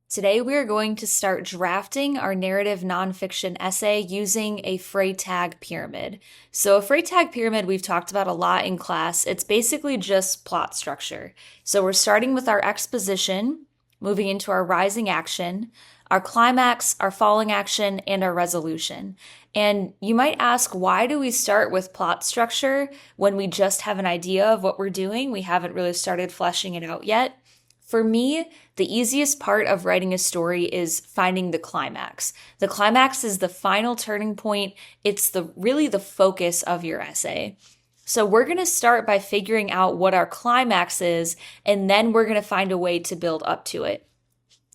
Today, we are going to start drafting our narrative nonfiction essay using a Freytag pyramid. So, a Freytag pyramid we've talked about a lot in class. It's basically just plot structure. So, we're starting with our exposition, moving into our rising action, our climax, our falling action, and our resolution. And you might ask, why do we start with plot structure when we just have an idea of what we're doing? We haven't really started fleshing it out yet. For me, the easiest part of writing a story is finding the climax. The climax is the final turning point. It's really the focus of your essay. So we're going to start by figuring out what our climax is, and then we're going to find a way to build up to it.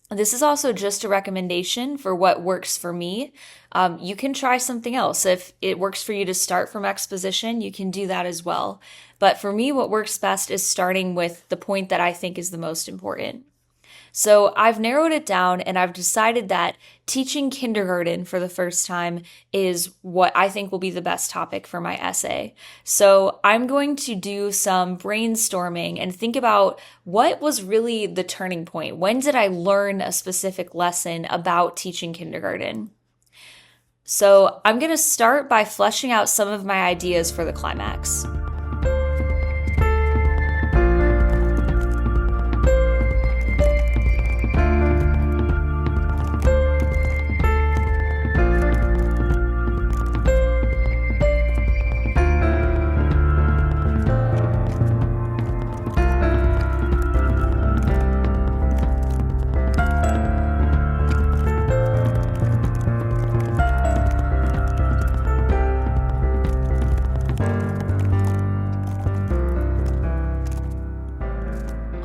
This is also just a recommendation for what works for me. You can try something else. If it works for you to start from exposition, you can do that as well. But for me, what works best is starting with the point that I think is the most important. So I've narrowed it down and I've decided that teaching kindergarten for the first time is what I think will be the best topic for my essay. So I'm going to do some brainstorming and think about what was really the turning point. When did I learn a specific lesson about teaching kindergarten? So I'm going to start by fleshing out some of my ideas for the climax.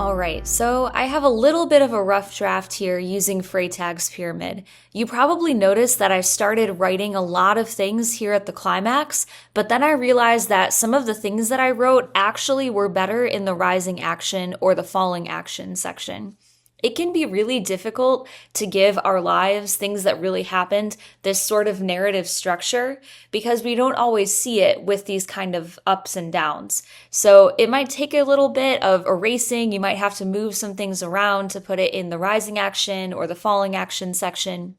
All right, so I have a little bit of a rough draft here using Freytag's pyramid. You probably noticed that I started writing a lot of things here at the climax, but then I realized that some of the things that I wrote actually were better in the rising action or the falling action section. It can be really difficult to give our lives, things that really happened, this sort of narrative structure because we don't always see it with these kind of ups and downs. So it might take a little bit of erasing. You might have to move some things around to put it in the rising action or the falling action section.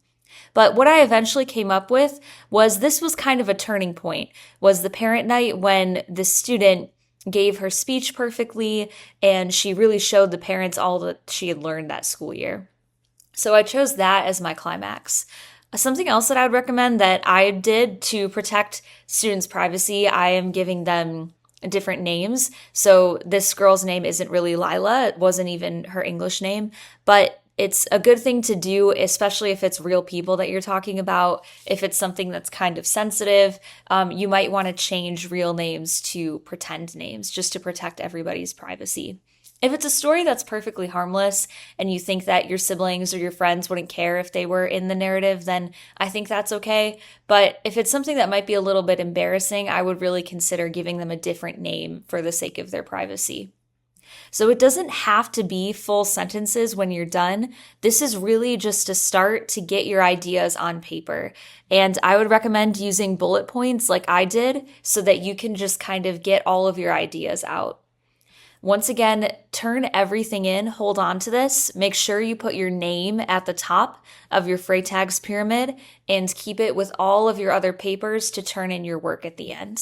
But what I eventually came up with was this was kind of a turning point, was the parent night when the student gave her speech perfectly, and she really showed the parents all that she had learned that school year. So I chose that as my climax. Something else that I would recommend that I did to protect students' privacy, I am giving them different names. So this girl's name isn't really Lila. It wasn't even her English name, but it's a good thing to do, especially if it's real people that you're talking about. If it's something that's kind of sensitive, you might want to change real names to pretend names just to protect everybody's privacy. If it's a story that's perfectly harmless and you think that your siblings or your friends wouldn't care if they were in the narrative, then I think that's okay. But if it's something that might be a little bit embarrassing, I would really consider giving them a different name for the sake of their privacy. So it doesn't have to be full sentences when you're done. This is really just a start to get your ideas on paper. And I would recommend using bullet points like I did so that you can just kind of get all of your ideas out. Once again, turn everything in, hold on to this, make sure you put your name at the top of your Freytag's pyramid, and keep it with all of your other papers to turn in your work at the end.